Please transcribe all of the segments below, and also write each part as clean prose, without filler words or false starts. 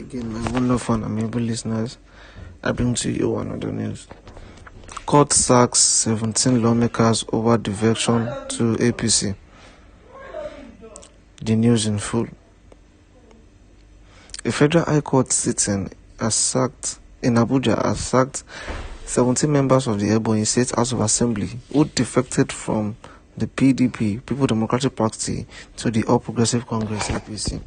again, my wonderful and amiable listeners. I bring to you another news. Court sacks 17 lawmakers over defection to APC. The news in full. A federal high court sitting in Abuja has sacked 17 members of the Ebonyi State House of Assembly who defected from the PDP, People Democratic Party, to the All Progressive Congress APC.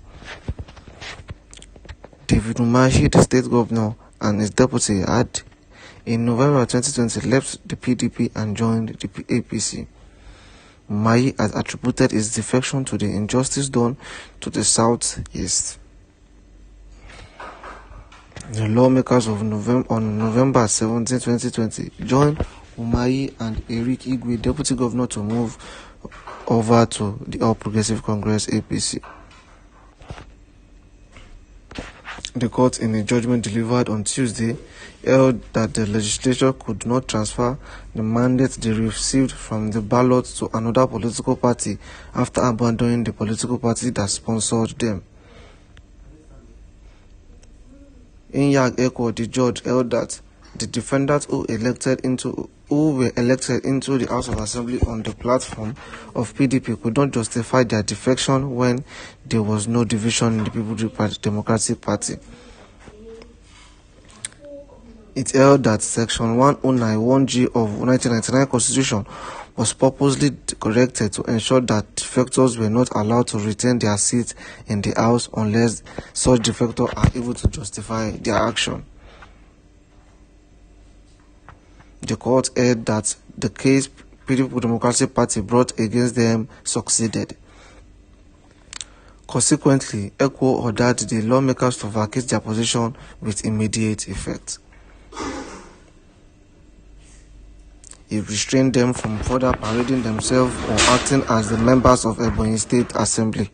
David Umahi, the state governor, and his deputy had, in November 2020, left the PDP and joined the APC. Umahi has attributed his defection to the injustice done to the Southeast. The lawmakers on November 17, 2020, joined Umahi and Eric Igwe, deputy governor, to move over to the All Progressive Congress APC. The court, in a judgment delivered on Tuesday, held that the legislature could not transfer the mandate they received from the ballot to another political party after abandoning the political party that sponsored them. In Yag Eko, the judge held that the defendants who were elected into the House of Assembly on the platform of PDP could not justify their defection when there was no division in the People's Democratic Party. It held that Section 1091G of 1999 Constitution was purposely corrected to ensure that defectors were not allowed to retain their seats in the House unless such defectors are able to justify their action. The court held that the case People Democratic Party brought against them succeeded. Consequently, ECO ordered the lawmakers to vacate their position with immediate effect. It restrained them from further parading themselves or acting as the members of Ebonyi State Assembly.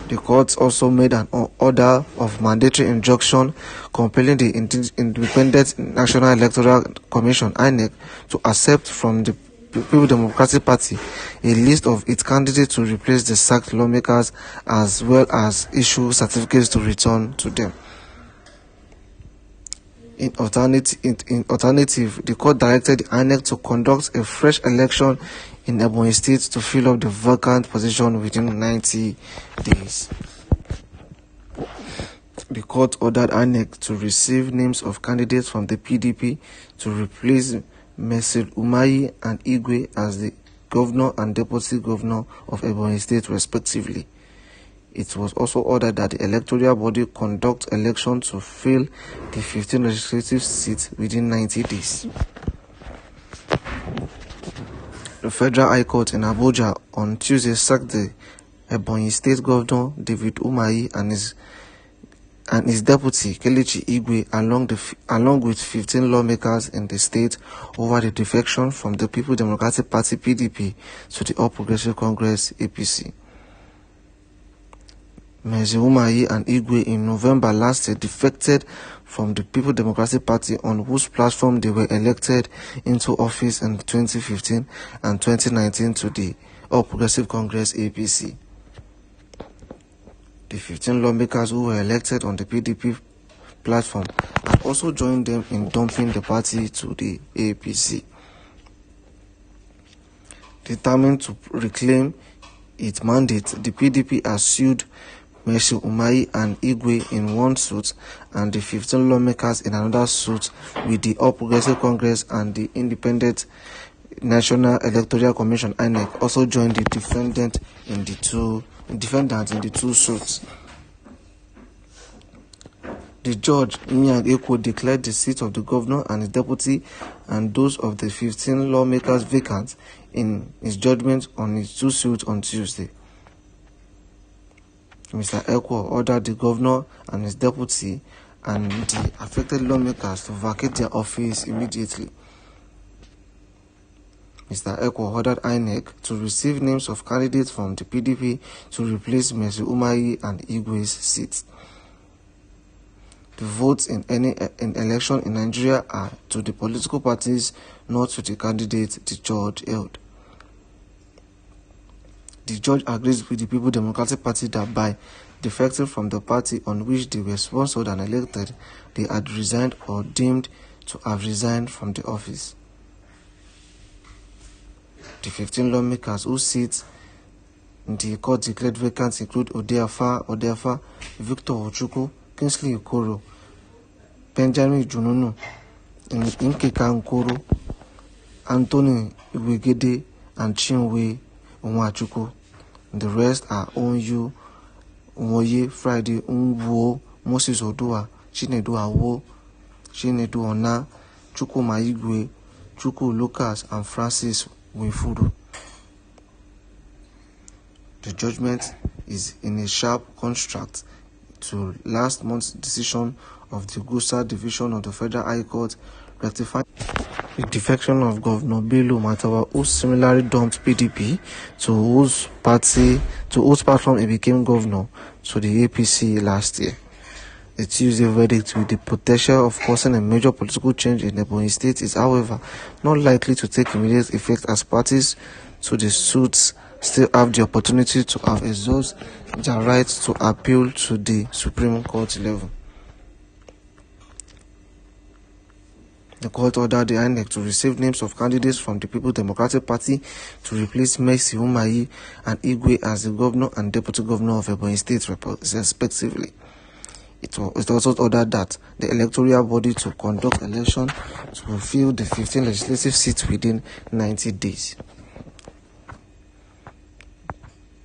The court also made an order of mandatory injunction compelling the Independent National Electoral Commission (INEC) to accept from the People Democratic Party a list of its candidates to replace the sacked lawmakers, as well as issue certificates to return to them. In alternative, the court directed the INEC to conduct a fresh election in Ebonyi State to fill up the vacant position within 90 days. The court ordered INEC to receive names of candidates from the PDP to replace Mr. Umahi and Igwe as the governor and deputy governor of Ebonyi State, respectively. It was also ordered that the electoral body conduct elections to fill the 15 legislative seats within 90 days. The Federal High Court in Abuja on Tuesday sacked the Ebonyi State Governor David Umahi and his deputy Kelechi Igwe along with 15 lawmakers in the state over the defection from the People Democratic Party (PDP) to the All Progressive Congress (APC). Mr. Umahi and Igwe in November last year defected from the People Democratic Party, on whose platform they were elected into office in 2015 and 2019 to the All Progressive Congress APC. The 15 lawmakers who were elected on the PDP platform had also joined them in dumping the party to the APC. Determined to reclaim its mandate, the PDP has sued Mr. Umahi and Igwe in one suit and the 15 lawmakers in another suit with the All Progressive Congress, and the Independent National Electoral Commission (INEC) also joined the defendant in the two suits. The judge, Nyang Eko, declared the seat of the governor and his deputy and those of the 15 lawmakers vacant in his judgment on his two suits on Tuesday. Mr. Eko ordered the governor and his deputy and the affected lawmakers to vacate their office immediately. Mr. Eko ordered INEC to receive names of candidates from the PDP to replace Mr. Umahi and Igwe's seats. The votes in any election in Nigeria are to the political parties, not to the candidate the judge held. The judge agrees with the People Democratic Party that by defecting from the party on which they were sponsored and elected, they had resigned or deemed to have resigned from the office. The 15 lawmakers whose seats the court declared vacant include Odeafa, Victor Ochukwu, Kingsley Okoro, Benjamin Jununu, Nkeka Nkoro, Anthony Iwegede, and Chinwe Nwachukwu. The rest are Onyu Nwoye, Friday Ngwo, Moses Odua, Chinedu Awo, Chinedu Ona, Chukwuma Igwe, Chukwu Lucas, and Francis Wifuru. The judgment is in a sharp contrast to last month's decision of the Gusa Division of the Federal High Court rectifying the defection of Governor Bello Matawa, who similarly dumped PDP, to whose platform he became governor, to the APC last year. The Tuesday verdict, with the potential of causing a major political change in Ebonyi State, is however not likely to take immediate effect, as parties to the suits still have the opportunity to have exhausted their right to appeal to the Supreme Court level. The court ordered the INEC to receive names of candidates from the People Democratic Party to replace Mercy Umahi and Igwe as the governor and deputy governor of Ebonyi State, respectively. It also ordered that the electoral body to conduct election to fill the 15 legislative seats within 90 days.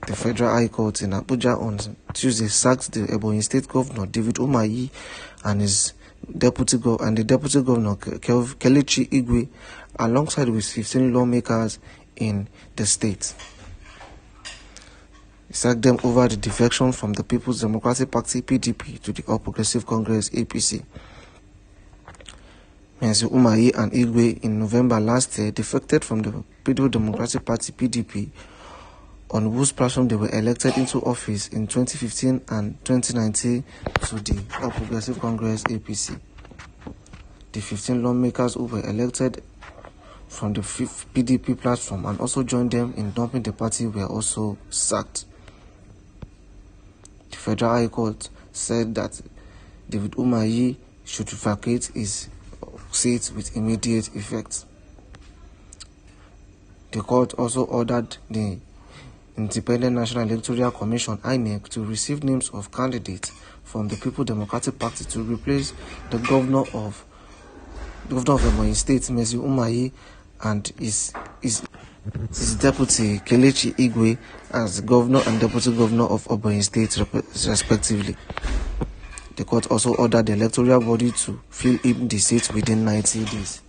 The Federal High Court in Abuja on Tuesday sacked the Ebonyi State Governor David Umahi and the deputy governor Kelechi Igwe, alongside with 15 lawmakers in the state. He sacked them over the defection from the People's Democratic Party (PDP) to the All Progressive Congress (APC). Mercy Umahi and Igwe in November last year defected from the People's Democratic Party (PDP), on whose platform they were elected into office in 2015 and 2019 to the All Progressive Congress (APC). The 15 lawmakers who were elected from the PDP platform and also joined them in dumping the party were also sacked. The Federal High Court said that David Umahi should vacate his seat with immediate effect. The court also ordered the Independent National Electoral Commission (INEC) to receive names of candidates from the People Democratic Party to replace the governor of Ebonyi State, Mercy Umahi, and his deputy Kelechi Igwe as governor and deputy governor of Ebonyi State, respectively. The court also ordered the electoral body to fill in the seats within 90 days.